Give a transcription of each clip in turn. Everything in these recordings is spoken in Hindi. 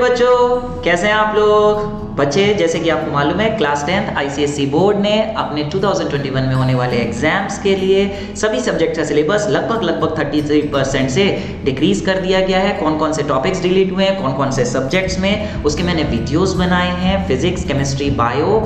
बच्चों, कैसे हैं आप लोग? बच्चे, जैसे कि आपको मालूम है क्लास 10th आईसीएसई बोर्ड ने अपने 2021 में होने वाले एग्जाम्स के लिए सभी सब्जेक्ट का सिलेबस लगभग 33% से डिक्रीज कर दिया गया है। कौन कौन से टॉपिक्स डिलीट हुए हैं, कौन कौन से सब्जेक्ट्स में, उसके मैंने वीडियोस बनाए हैं। Physics, chemistry, bio,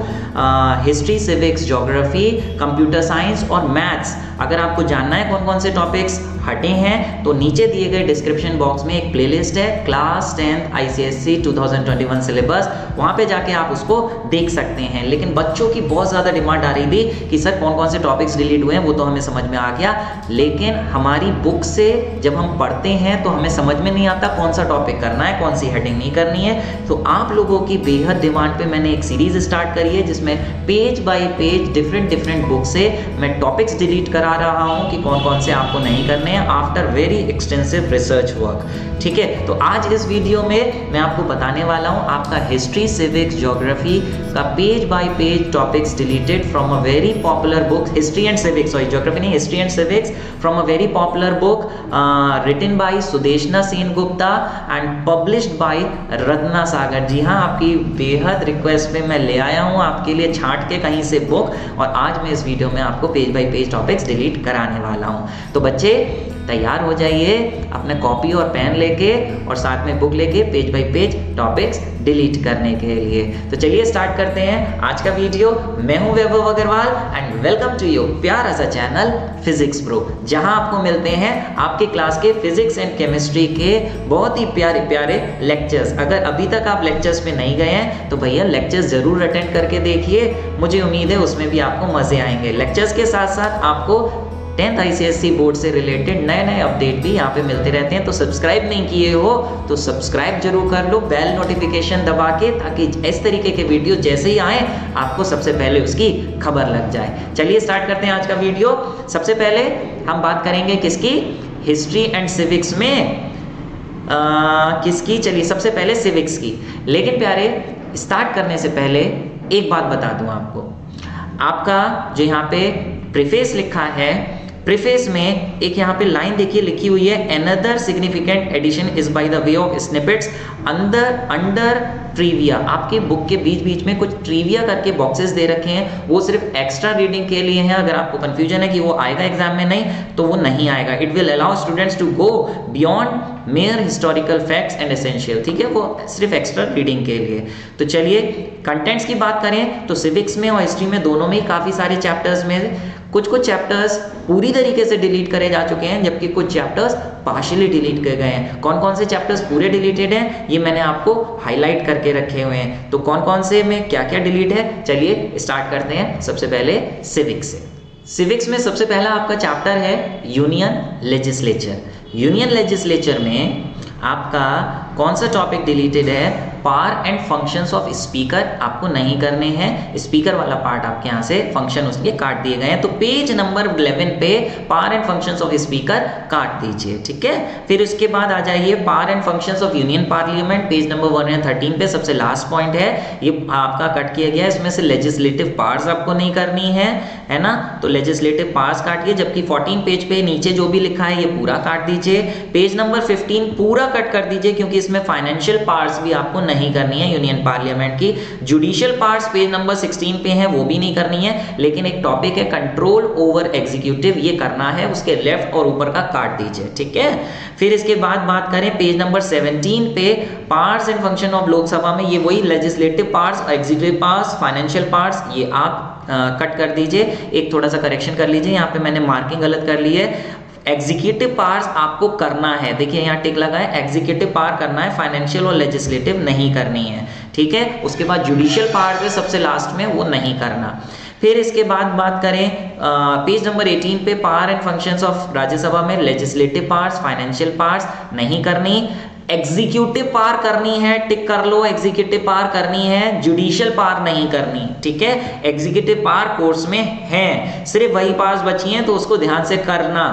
history, civics, geography, computer science और मैथ्स। अगर आपको जानना है कौन कौन से टॉपिक्स हटे हैं तो नीचे दिए गए डिस्क्रिप्शन बॉक्स में एक प्लेलिस्ट है क्लास 10th आईसीएसई 2021 सिलेबस, वहां पे जाके आप उसको देख सकते हैं। लेकिन बच्चों की बहुत ज़्यादा डिमांड आ रही थी कि सर कौन कौन से टॉपिक्स डिलीट हुए हैं, वो तो हमें समझ में आ गया, लेकिन हमारी बुक से जब हम पढ़ते हैं तो हमें समझ में नहीं आता कौन सा टॉपिक करना है, कौन सी हेडिंग नहीं करनी है। तो आप लोगों की बेहद डिमांड पे मैंने एक सीरीज स्टार्ट करी है जिसमें page by page different book से मैं टॉपिक्स डिलीट करा रहा हूँ कि कौन कौन से आपको नहीं करने हैं after very extensive research work. ठीक है, तो आज इस वीडियो में मैं आपको बताने वाला हूँ आपका हिस्ट्री, सिविक्स, ज्योग्राफी का page by page topics deleted from a very popular book, history and civics, sorry geography नहीं, history and civics from a very popular book written by Sudeshna Sengupta and published by Ratna Sagar. जी हाँ, आपकी बेहद रिक्वेस्ट पे मैं ले आया हूँ आपके लिए छांट के कहीं से बुक, और आज मैं इस वीडियो में आपको page by page topics delete कराने वाला हूँ। तो बच्चे तैयार हो जाइए अपने कॉपी और पेन लेके और साथ में बुक लेके page by page topics delete करने के लिए। तो चलिए स्टार्ट करते हैं आज का वीडियो। मैं हूं Vaibhav Agarwal and welcome to your प्यारा सा चैनल फिजिक्स प्रो, जहां आपको मिलते हैं आपके क्लास के फिजिक्स एंड केमिस्ट्री के बहुत ही प्यारे प्यारे लेक्चर्स। अगर अभी तक आप लेक्चर्स पे नहीं गए हैं तो भैया लेक्चर्स जरूर अटेंड करके देखिए, मुझे उम्मीद है उसमें भी आपको मजे आएंगे। लेक्चर्स के साथ साथ आपको 10th आईसीएसई बोर्ड से रिलेटेड नए अपडेट भी यहाँ पे मिलते रहते हैं। तो सब्सक्राइब नहीं किए हो तो सब्सक्राइब जरूर कर लो, बेल नोटिफिकेशन दबा के, ताकि इस तरीके के वीडियो जैसे ही आए आपको सबसे पहले उसकी खबर लग जाए। चलिए स्टार्ट करते हैं आज का वीडियो। सबसे पहले हम बात करेंगे किसकी, हिस्ट्री एंड सिविक्स में किसकी, चलिए सबसे पहले सिविक्स की। लेकिन प्यारे, स्टार्ट करने से पहले एक बात बता दूं आपको, आपका जो यहाँ पे प्रीफेस लिखा है, प्रीफेस में एक यहाँ पे लाइन देखिए लिखी हुई है, another significant addition is by the way of snippets under trivia. आपके बुक के बीच बीच में कुछ ट्रिविया करके बॉक्सेस दे रखे हैं, वो सिर्फ एक्स्ट्रा रीडिंग के लिए हैं। अगर आपको कंफ्यूजन है कि वो आएगा एग्जाम में, नहीं तो वो नहीं आएगा। It will allow students to go beyond mere historical facts and essential. ठीक है, वो सिर्फ एक्स्ट्रा रीडिंग के लिए। तो चलिए कंटेंट्स की बात करें तो सिविक्स में और हिस्ट्री में दोनों में काफ़ी सारे चैप्टर्स में कुछ चैप्टर्स पूरी तरीके से डिलीट करे जा चुके हैं, जबकि कुछ चैप्टर्स पार्शियली डिलीट किए गए हैं। कौन कौन से चैप्टर्स पूरे डिलीटेड हैं ये मैंने आपको हाईलाइट करके रखे हुए हैं। तो कौन कौन से में क्या क्या डिलीट है, चलिए स्टार्ट करते हैं सबसे पहले सिविक्स से। सिविक्स में सबसे पहला आपका चैप्टर है यूनियन लेजिस्लेचर। यूनियन लेजिस्लेचर में आपका कौन सा टॉपिक डिलीटेड है, power and functions of speaker आपको नहीं करने हैं। स्पीकर वाला पार्ट आपके यहाँ से फंक्शन उसके काट दिए गए हैं, तो पेज नंबर 11 पे power and functions of speaker काट दीजिए। ठीक है, फिर उसके बाद आ जाइए power and functions of union parliament, page number 113 पे सबसे लास्ट पॉइंट है, ये आपका कट किया गया है। इसमें से लेजिस्लेटिव पावर्स आपको नहीं करनी है ना, तो लेजिस्लेटिव पावर्स काटिए, जबकि 14 पेज पे नीचे जो भी लिखा है ये पूरा काट दीजिए। पेज नंबर 15 पूरा कट कर दीजिए, क्योंकि इसमें फाइनेंशियल पावर्स भी आपको नहीं करनी है यूनियन पार्लियामेंट की। जुडिशियल पार्ट्स पेज नंबर 16 पे है, वो भी नहीं करनी है। लेकिन एक टॉपिक है कंट्रोल ओवर एग्जीक्यूटिव, ये करना है, उसके लेफ्ट और ऊपर का काट दीजिए। ठीक है, फिर इसके बाद बात करें पेज नंबर 17 पे parts and function of Lok Sabha में, ये वही legislative parts, executive parts, financial parts, ये आप कट कर दीजिए। एक थोड़ा सा करेक्शन कर लीजिए, यहाँ पे मैंने मार्किंग गलत कर ली है। एग्जीक्यूटिव पावर्स आपको करना है, देखिए यहाँ टिक लगा है, एग्जीक्यूटिव पावर करना है, फाइनेंशियल और लेजिस्लेटिव नहीं करनी है। ठीक है, उसके बाद जुडिशियल पावर है सबसे लास्ट में, वो नहीं करना। फिर इसके बाद बात करें पेज नंबर 18 पे power and functions of Rajya Sabha में लेजिस्लेटिव पावर्स, फाइनेंशियल पावर्स नहीं करनी। एग्जीक्यूटिव पावर करनी है, टिक कर लो, एग्जीक्यूटिव पावर करनी है, जुडिशियल पावर नहीं करनी। ठीक है, एग्जीक्यूटिव पावर कोर्स में है, सिर्फ वही पावर्स बची हैं, तो उसको ध्यान से करना।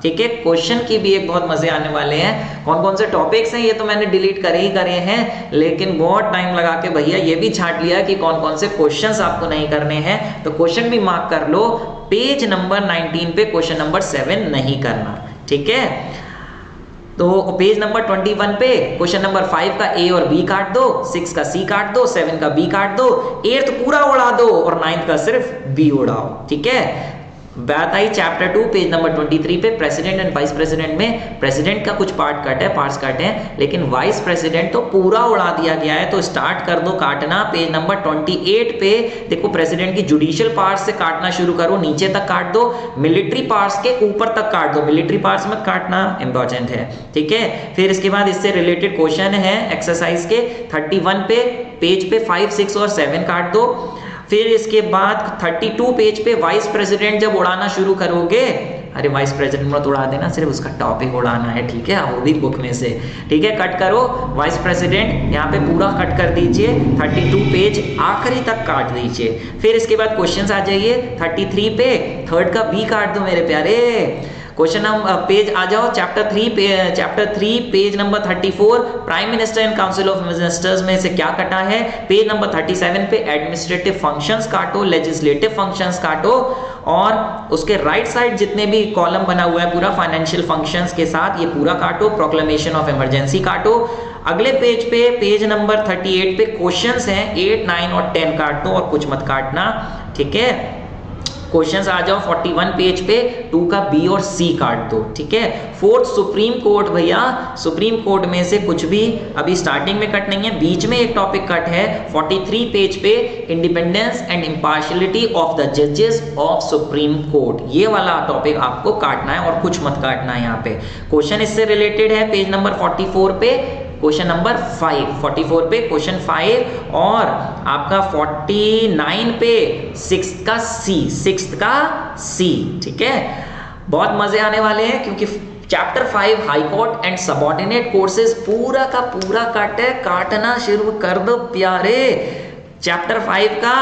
ठीक है, क्वेश्चन की भी एक बहुत मजे आने वाले हैं। कौन कौन से टॉपिक्स हैं ये तो मैंने डिलीट करे ही करे हैं, लेकिन बहुत टाइम लगा के भैया ये भी छांट लिया कि कौन कौन से क्वेश्चंस आपको नहीं करने हैं, तो क्वेश्चन भी मार्क कर लो। पेज नंबर 19 पे क्वेश्चन नंबर 7 नहीं करना। ठीक है, तो पेज नंबर 21 पे क्वेश्चन नंबर 5 का ए और बी काट दो, 6 का सी काट दो, 7 का बी काट दो, 8th पूरा उड़ा दो और 9th का सिर्फ बी उड़ाओ। ठीक है, बात आई चैप्टर 2 पेज नंबर 23 पे प्रेसिडेंट एंड वाइस प्रेसिडेंट में प्रेसिडेंट का कुछ पार्ट्स कट है, लेकिन वाइस प्रेसिडेंट तो पूरा उड़ा दिया गया है। तो स्टार्ट कर दो काटना पेज नंबर 28 पे। देखो प्रेसिडेंट की जुडिशियल पार्ट्स से काटना शुरू करो, नीचे तक काट दो, मिलिट्री पार्ट्स के ऊपर तक काट दो, मिलिट्री पार्ट्स मत काटना, इंपॉर्टेंट है। ठीक है, फिर इसके बाद इससे रिलेटेड क्वेश्चन है एक्सरसाइज के 31 पे पेज पे 5, 6 और 7 काट दो। फिर इसके बाद 32 पेज पे वाइस प्रेसिडेंट जब उड़ाना शुरू करोगे, अरे वाइस प्रेसिडेंट मत उड़ा देना, सिर्फ उसका टॉपिक उड़ाना है। ठीक है, वो भी बुक में से। ठीक है, कट करो वाइस प्रेसिडेंट, यहाँ पे पूरा कट कर दीजिए, 32 पेज आखिरी तक काट दीजिए। फिर इसके बाद क्वेश्चंस आ जाइए 33 पे, 3rd का बी काट दो मेरे प्यारे। क्वेश्चन पेज आ जाओ chapter 3 page number 34 prime minister and council of ministers में से क्या कटा है। पेज नंबर 37 पे एडमिनिस्ट्रेटिव फंक्शंस काटो, लेजिस्लेटिव फंक्शंस काटो, और उसके राइट साइड जितने भी कॉलम बना हुआ है पूरा फाइनेंशियल फंक्शंस के साथ ये पूरा काटो, प्रोक्लेमेशन ऑफ इमरजेंसी काटो। अगले पेज पे पेज नंबर 38 पे क्वेश्चंस हैं 8, 9 और 10 काट दो और कुछ मत काटना। ठीक है, क्वेश्चंस आ जाओ 41 पेज पे 2 का बी और सी काट दो। ठीक है, 4th सुप्रीम कोर्ट, भैया सुप्रीम कोर्ट में से कुछ भी अभी स्टार्टिंग में कट नहीं है, बीच में एक टॉपिक कट है 43 पेज पे, independence and impartiality of the जजेस ऑफ सुप्रीम कोर्ट। ये वाला टॉपिक आपको काटना है और कुछ मत काटना है। यहाँ पे क्वेश्चन इससे रिलेटेड है पेज नंबर 44 पे क्वेश्चन नंबर 5, 44 पे क्वेश्चन 5 और आपका 49 पे 6th का सी। ठीक है, बहुत मजे आने वाले हैं क्योंकि chapter 5 high court and subordinate courses पूरा का पूरा कट है, काटना शुरू कर दो प्यारे। चैप्टर 5 का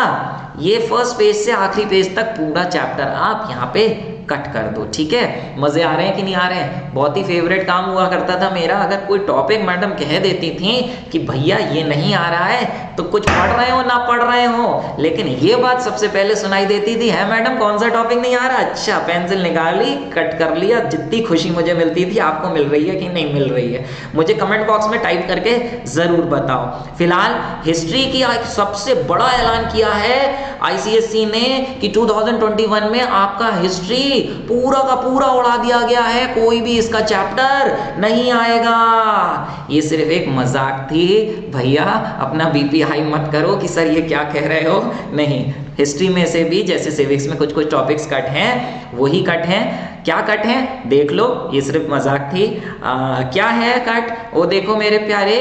ये फर्स्ट पेज से आखिरी पेज तक पूरा चैप्टर आप यहाँ पे कट कर दो। ठीक है, मजे आ रहे हैं कि नहीं आ रहे हैं? बहुत ही फेवरेट काम हुआ करता था मेरा, अगर कोई टॉपिक मैडम कह देती थी कि भैया ये नहीं आ रहा है तो कुछ पढ़ रहे हो ना पढ़ रहे हो, लेकिन ये बात सबसे पहले सुनाई देती थी, है मैडम कौन सा टॉपिक नहीं आ रहा? अच्छा, पेंसिल निकाली, कट कर लिया। जितनी खुशी मुझे मिलती थी आपको मिल रही है कि नहीं मिल रही है? मुझे कमेंट बॉक्स में टाइप करके जरूर बताओ। फिलहाल हिस्ट्री की सबसे बड़ा ऐलान किया है आईसीएसई ने कि 2021 में आपका हिस्ट्री पूरा का पूरा उड़ा दिया गया है, कोई भी इसका चैप्टर नहीं आएगा। ये सिर्फ एक मजाक थी भैया, अपना बीपी हाई मत करो कि सर ये क्या कह रहे हो। नहीं, हिस्ट्री में से भी जैसे सिविक्स में कुछ कुछ टॉपिक्स कट हैं, वही कट हैं। क्या कट हैं देख लो, ये सिर्फ मजाक थी। क्या है कट वो देखो मेरे प्यारे।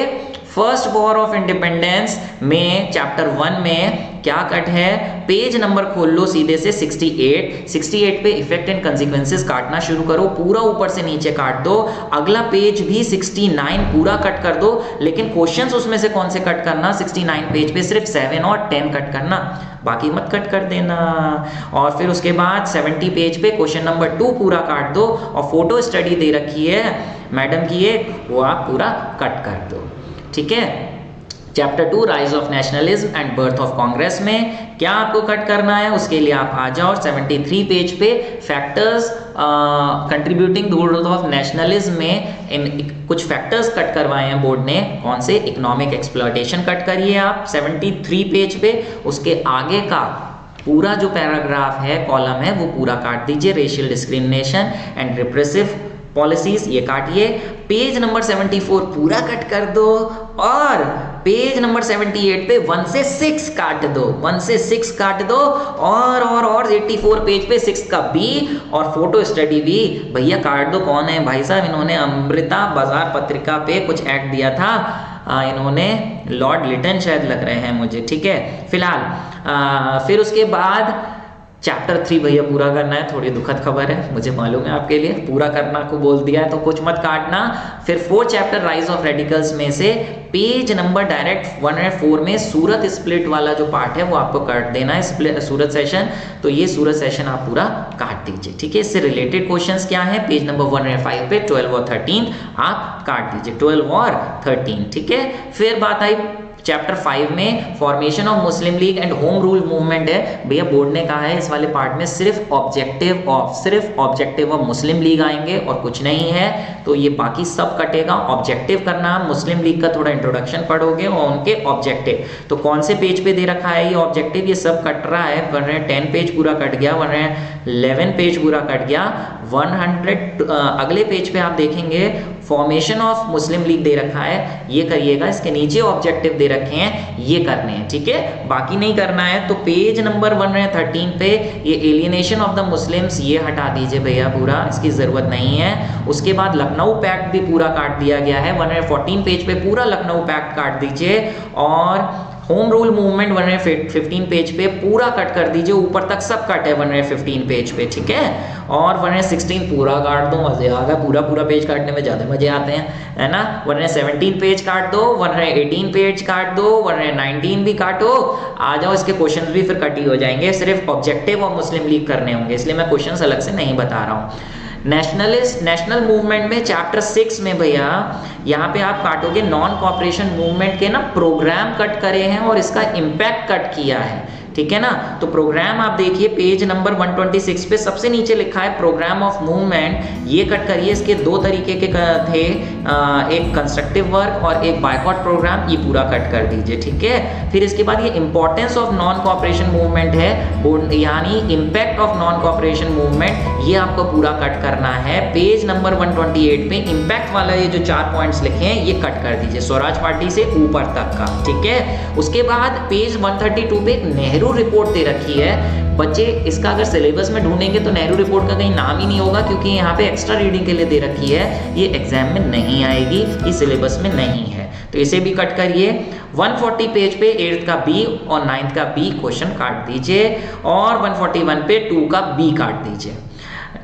फर्स्ट वॉर ऑफ इंडिपेंडेंस में चैप्टर 1 में क्या कट है, पेज नंबर खोल लो सीधे से 68 पे इफेक्ट एंड कंसिक्वेंसेस काटना शुरू करो, पूरा ऊपर से नीचे काट दो। अगला पेज भी 69 पूरा कट कर दो, लेकिन क्वेश्चंस उसमें से कौन से कट करना, 69 पेज पे सिर्फ 7 और 10 कट करना, बाकी मत कट कर देना। और फिर उसके बाद 70 पेज पे क्वेश्चन नंबर 2 पूरा काट दो, और फोटो स्टडी दे रखी है मैडम की एक, वो आप पूरा कट कर दो। ठीक है, chapter 2 rise of nationalism and birth of Congress में क्या आपको कट करना है, उसके लिए आप आ जाओ 73 पेज पे factors contributing growth of nationalism में कुछ फैक्टर्स कट करवाए हैं बोर्ड ने। कौन से? इकोनॉमिक एक्सप्लॉयटेशन कट करिए आप 73 पेज पे। उसके आगे का पूरा जो पैराग्राफ है, कॉलम है, वो पूरा काट दीजिए। Racial discrimination and repressive policies ये काटिए। पेज नंबर 74 पूरा कट कर दो, और पेज नंबर 78 पे 1 से 6 काट दो, 1 से 6 काट दो, और 84 पेज पे 6 का बी और फोटो स्टडी भी भैया काट दो। कौन है भाई साहब? इन्होंने अमृता बाजार पत्रिका पे कुछ ऐड दिया था, इन्होंने लॉर्ड लिटन शायद लग रहे हैं मुझे। ठीक है, फिलहाल फिर उसके बाद चैप्टर 3 भैया पूरा करना है। थोड़ी दुखद खबर है, मुझे मालूम है आपके लिए, पूरा करना को बोल दिया है तो कुछ मत काटना। फिर 4 चैप्टर राइज ऑफ रेडिकल्स में से पेज नंबर डायरेक्ट 104 में सूरत स्प्लिट वाला जो पार्ट है वो आपको काट देना है, सूरत सेशन। तो ये सूरत सेशन आप पूरा काट दीजिए। ठीक है, इससे रिलेटेड क्वेश्चंस क्या है, पेज नंबर 105 पे 12 और 13 आप काट दीजिए, 12 और 13। ठीक है, फिर बात आई चैप्टर 5 में formation of Muslim league and home rule movement है भैया, बोर्ड ने कहा है इस वाले पार्ट में सिर्फ ऑब्जेक्टिव ऑफ मुस्लिम लीग आएंगे और कुछ नहीं है, तो ये बाकी सब कटेगा। ऑब्जेक्टिव करना, मुस्लिम लीग का थोड़ा इंट्रोडक्शन पढ़ोगे और उनके ऑब्जेक्टिव, तो कौन से पेज पे दे रखा है ये ऑब्जेक्टिव, ये सब कट रहा है। वरना 10 पेज पूरा कट गया, वरना 11 पेज पूरा कट गया। 100 अगले पेज पे आप देखेंगे फॉर्मेशन ऑफ मुस्लिम लीग दे रखा है, ये करिएगा। इसके नीचे ऑब्जेक्टिव दे रखे हैं, ये करने हैं, ठीक है, बाकी नहीं करना है। तो पेज नंबर 113 पे ये एलियनेशन ऑफ द मुस्लिम्स, ये हटा दीजिए भैया, पूरा इसकी जरूरत नहीं है। उसके बाद लखनऊ पैक्ट भी पूरा काट दिया गया है, 114 पेज पे पूरा लखनऊ पैक्ट काट दीजिए। और होम रूल मूवमेंट 115 पेज पे पूरा कट कर दीजिए, ऊपर तक सब कट है 115 पेज पे, ठीक है। और 116 पूरा काट दो, मजे आ गए, पूरा पूरा पेज काटने में ज्यादा मजे आते हैं, है ना। 117 पेज काट दो, 118 पेज काट दो, 119 भी काटो, आ जाओ। इसके क्वेश्चंस भी फिर कट ही हो जाएंगे, सिर्फ ऑब्जेक्टिव और मुस्लिम लीग करने होंगे, इसलिए मैं क्वेश्चंस अलग से नहीं बता रहा हूँ। नेशनल मूवमेंट में चैप्टर 6 में भैया यहाँ पे आप काटोगे नॉन कॉपरेशन मूवमेंट के ना प्रोग्राम कट करे हैं और इसका इम्पैक्ट कट किया है, ठीक है ना। तो प्रोग्राम आप देखिए पेज नंबर 126 पे सबसे नीचे लिखा है प्रोग्राम ऑफ मूवमेंट, ये कट करिए। इसके दो तरीके के थे, एक कंस्ट्रक्टिव वर्क और एक बायकॉट प्रोग्राम, ये पूरा कट कर दीजिए, ठीक है। फिर इसके बाद ये importance of non cooperation movement है, यानी impact of non cooperation movement, ये आपको पूरा कट करना है। पेज नंबर 128 पे इम्पैक्ट वाला ये जो 4 पॉइंट्स लिखे हैं ये कट कर दीजिए, स्वराज पार्टी से ऊपर तक का, ठीक है। उसके बाद पेज 132 पे एक नेहरू रिपोर्ट दे रखी है बच्चे, इसका अगर सिलेबस में ढूंढेंगे तो नेहरू रिपोर्ट का कहीं नाम ही नहीं होगा, क्योंकि यहाँ पे एक्स्ट्रा रीडिंग के लिए दे रखी है, ये एग्जाम में नहीं आएगी, ये सिलेबस में नहीं है, तो इसे भी कट करिए। 140 पेज पे 8th का बी और 9th का बी क्वेश्चन काट दीजिए, और 141 पे 2 का बी काट दीजिए।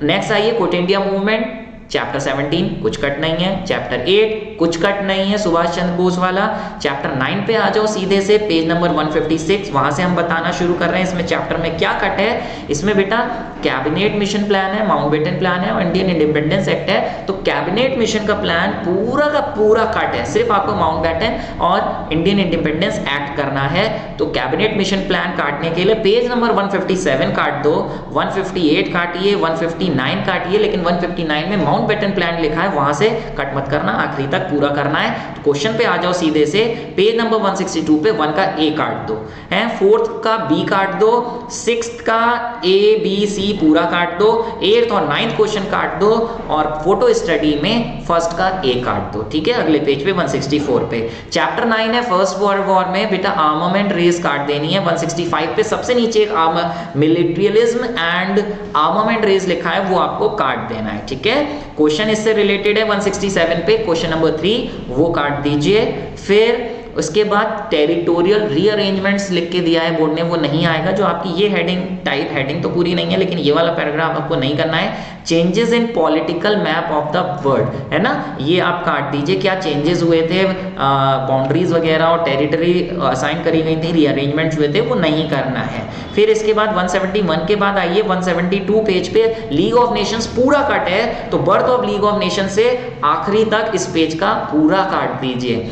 नेक्स्ट आइए क्विट इंडिया मूवमेंट, चैप्टर 17 कुछ कट नहीं है, चैप्टर 8 कुछ कट नहीं है, सुभाष चंद्र बोस वाला। चैप्टर 9 पे आ जाओ सीधे से, पेज नंबर 156, वहां से हम बताना शुरू कर रहे हैं इसमें चैप्टर में क्या कट है। इसमें बेटा कैबिनेट मिशन प्लान है, माउंटबेटन प्लान है और इंडियन इंडिपेंडेंस एक्ट है। तो कैबिनेट मिशन का प्लान पूरा का पूरा कट है, सिर्फ आपको माउंटबेटन और इंडियन इंडिपेंडेंस एक्ट करना है। तो कैबिनेट मिशन प्लान काटने के लिए पेज नंबर 157 काट दो, 158 काटिए, 159 काटिए, लेकिन 159 में माउंटबेटन प्लान लिखा है, वहां से कट मत करना, आखिरी तक पूरा करना है। तो क्वेश्चन पे आ जाओ सीधे से, पेज नंबर 162 पे 1 का ए काट दो, है 4th का बी काट दो, 6th का ए बी सी पूरा काट दो, 8th और 9th क्वेश्चन काट दो, और फोटो स्टडी में 1st का ए काट दो, ठीक है। अगले पेज पे 164 पे चैप्टर 9 है फर्स्ट वर्ल्ड वॉर में, बेटा आर्मामेंट रेस काट देनी है। 165 पे सबसे नीचे एक मिलिट्रियलिज्म एंड आर्मामेंट रेस लिखा है, वो आपको काट देना है, ठीक है। क्वेश्चन इससे रिलेटेड है 167 पे, क्वेश्चन नंबर 3 वो काट दीजिए। फिर उसके बाद टेरिटोरियल रीअरेंजमेंट्स लिख के दिया है बोर्ड ने, वो नहीं आएगा। जो आपकी ये हेडिंग टाइप हेडिंग तो पूरी नहीं है, लेकिन ये वाला पैराग्राफ आपको नहीं करना है। Changes in political map of the world, है ना, ये आप काट दीजिए। क्या चेंजेस हुए थे, बाउंड्रीज वगैरह और टेरिटरी असाइन करी गई थी, रीअरेंजमेंट्स हुए थे, वो नहीं करना है। फिर इसके बाद 171 के बाद आइए 172 पेज पे लीग ऑफ नेशंस पूरा कट है, तो birth of league of nation से आखिरी तक इस पेज का पूरा काट दीजिए,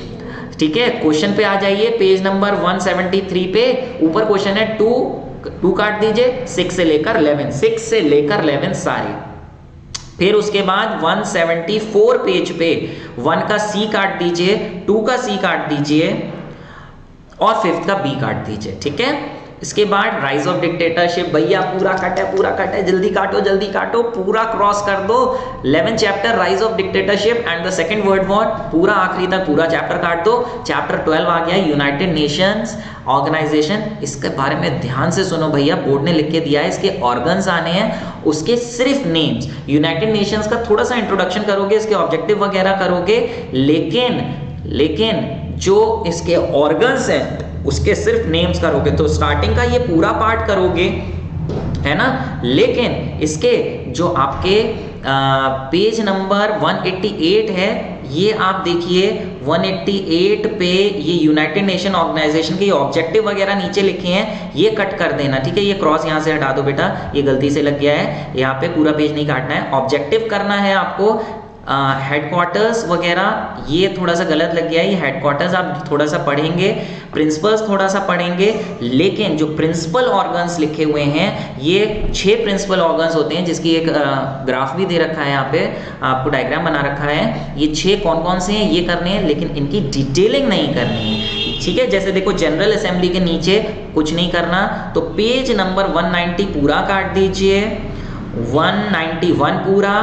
ठीक है। क्वेश्चन पे आ जाइए, पेज नंबर 173 पे ऊपर क्वेश्चन है 2 काट दीजिए, 6 से लेकर 11 सारे। फिर उसके बाद 174 पेज पे 1 का सी काट दीजिए, 2 का सी काट दीजिए और 5th का बी काट दीजिए, ठीक है। इसके बाद राइज ऑफ डिक्टेटरशिप, भैया पूरा कट है, जल्दी काटो, पूरा क्रॉस कर दो। 11 chapter rise of dictatorship and the second world war, पूरा आखिरी तक पूरा चैप्टर काट दो। चैप्टर 12 आ गया यूनाइटेड नेशंस ऑर्गेनाइजेशन, इसके बारे में ध्यान से सुनो भैया, बोर्ड ने लिख के दिया है, इसके ऑर्गन्स आने हैं, उसके सिर्फ नेम्स। यूनाइटेड नेशंस का थोड़ा सा इंट्रोडक्शन करोगे, इसके ऑब्जेक्टिव वगैरह करोगे, लेकिन जो इसके ऑर्गन्स हैं उसके सिर्फ नेम्स करोगे। तो स्टार्टिंग का ये पूरा पार्ट करोगे, है ना, लेकिन इसके जो आपके पेज नंबर 188 है, ये आप देखिए 188 पे ये यूनाइटेड नेशन ऑर्गेनाइजेशन के ऑब्जेक्टिव वगैरह नीचे लिखे हैं, ये कट कर देना, ठीक है। ये क्रॉस यहाँ से हटा दो बेटा, ये गलती से लग गया है, यहाँ पे पूरा पेज नहीं काटना है, ऑब्जेक्टिव करना है आपको। हेडक्वार्टर्स वगैरह ये थोड़ा सा गलत लग गया है, ये हेडक्वार्टर्स आप थोड़ा सा पढ़ेंगे, प्रिंसिपल्स थोड़ा सा पढ़ेंगे, लेकिन जो प्रिंसिपल ऑर्गन्स लिखे हुए हैं ये 6 प्रिंसिपल ऑर्गन्स होते हैं, जिसकी एक ग्राफ भी दे रखा है, यहाँ पे आपको डायग्राम बना रखा है। ये 6 कौन कौन से हैं ये करने हैं, लेकिन इनकी डिटेलिंग नहीं करनी है, ठीक है। जैसे देखो जनरल असेंबली के नीचे कुछ नहीं करना, तो पेज नंबर 190 पूरा काट दीजिए, 191 पूरा,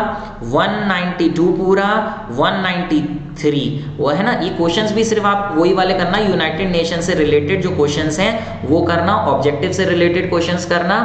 192 पूरा, 193 वो है ना। ये क्वेश्चंस भी सिर्फ आप वही वाले करना, यूनाइटेड नेशन से रिलेटेड जो क्वेश्चंस हैं वो करना, ऑब्जेक्टिव से रिलेटेड क्वेश्चंस करना,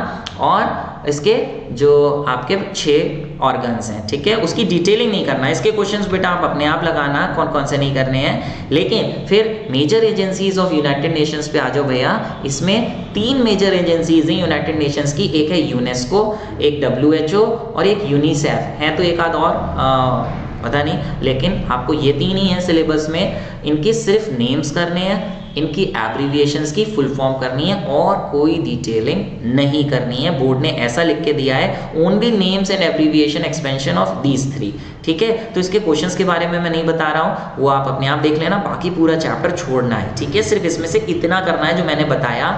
और इसके जो आपके 6 ऑर्गन्स हैं, ठीक है, उसकी डिटेलिंग नहीं करना। इसके क्वेश्चंस बेटा आप अपने आप लगाना कौन कौन से नहीं करने हैं। लेकिन फिर major agencies of United Nations पे आ जाओ भैया। इसमें 3 मेजर एजेंसीज हैं यूनाइटेड नेशंस की, एक है यूनेस्को, एक WHO और एक यूनिसेफ है, तो एक आध और पता नहीं, लेकिन आपको ये 3 ही हैं सिलेबस में। इनके सिर्फ नेम्स करने हैं, इनकी एब्रीविएशंस की फुल फॉर्म करनी है और कोई डिटेलिंग नहीं करनी है। बोर्ड ने ऐसा लिख के दिया है, only names and abbreviation expansion of these 3, ठीक है। तो इसके क्वेश्चंस के बारे में मैं नहीं बता रहा हूँ, वो आप अपने आप देख लेना, बाकी पूरा चैप्टर छोड़ना है, ठीक है। सिर्फ इसमें से इतना करना है जो मैंने बताया।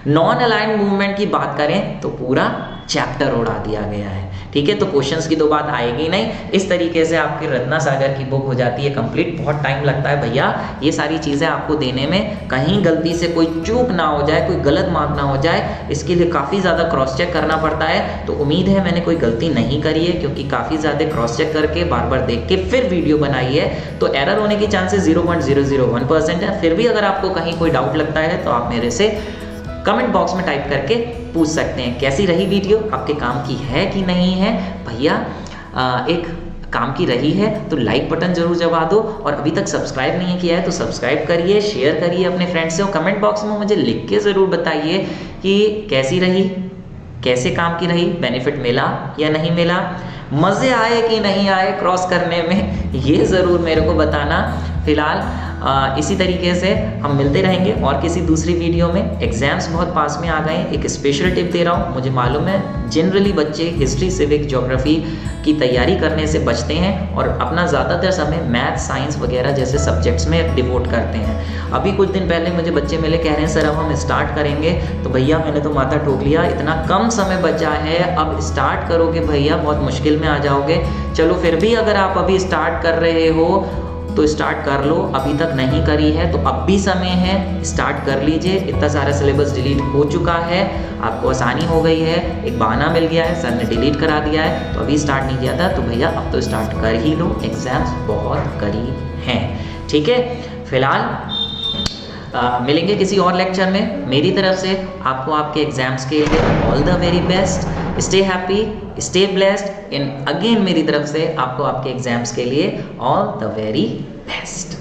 नॉन अलाइंड मूवमेंट की बात करें तो पूरा चैप्टर उड़ा दिया गया है, ठीक है। तो क्वेश्चंस की तो बात आएगी नहीं। इस तरीके से आपकी रत्ना सागर की बुक हो जाती है कंप्लीट। बहुत टाइम लगता है भैया ये सारी चीज़ें आपको देने में, कहीं गलती से कोई चूक ना हो जाए, कोई गलत मार्क ना हो जाए, इसके लिए काफ़ी ज़्यादा क्रॉस चेक करना पड़ता है। तो उम्मीद है मैंने कोई गलती नहीं करी है, क्योंकि काफ़ी ज़्यादा क्रॉस चेक करके बार बार देख के फिर वीडियो बनाई है। तो एरर होने की चांसेस 0.001% है। फिर भी अगर आपको कहीं कोई डाउट लगता है तो आप मेरे से कमेंट बॉक्स में टाइप करके पूछ सकते हैं कैसी रही वीडियो, आपके काम की है कि नहीं है। भैया एक काम की रही है तो लाइक बटन जरूर दबा दो, और अभी तक सब्सक्राइब नहीं किया है तो सब्सक्राइब करिए, शेयर करिए अपने फ्रेंड्स से, और कमेंट बॉक्स में मुझे लिख के ज़रूर बताइए कि कैसी रही, कैसे काम की रही, बेनिफिट मिला या नहीं मिला, मज़े आए कि नहीं आए क्रॉस करने में, ये ज़रूर मेरे को बताना। फिलहाल इसी तरीके से हम मिलते रहेंगे और किसी दूसरी वीडियो में। एग्जाम्स बहुत पास में आ गए, एक स्पेशल टिप दे रहा हूँ। मुझे मालूम है जनरली बच्चे हिस्ट्री, सिविक, ज्योग्राफी की तैयारी करने से बचते हैं और अपना ज़्यादातर समय मैथ, साइंस वगैरह जैसे सब्जेक्ट्स में डिवोट करते हैं। अभी कुछ दिन पहले मुझे बच्चे मिले, कह रहे हैं सर अब हम स्टार्ट करेंगे, तो भैया मैंने तो माथा ठोक लिया, इतना कम समय बचा है, अब स्टार्ट करोगे भैया बहुत मुश्किल में आ जाओगे। चलो फिर भी अगर आप अभी स्टार्ट कर रहे हो तो स्टार्ट कर लो, अभी तक नहीं करी है तो अब भी समय है, स्टार्ट कर लीजिए। इतना सारा सिलेबस डिलीट हो चुका है, आपको आसानी हो गई है, एक बहाना मिल गया है, सर ने डिलीट करा दिया है, तो अभी स्टार्ट नहीं किया था तो भैया अब तो स्टार्ट कर ही लो, एग्जाम्स बहुत करीब हैं, ठीक है। फिलहाल मिलेंगे किसी और लेक्चर में। मेरी तरफ से आपको आपके एग्जाम्स के लिए all the very best, stay happy, stay blessed, in again मेरी तरफ से आपको आपके एग्जाम्स के लिए ऑल द वेरी बेस्ट।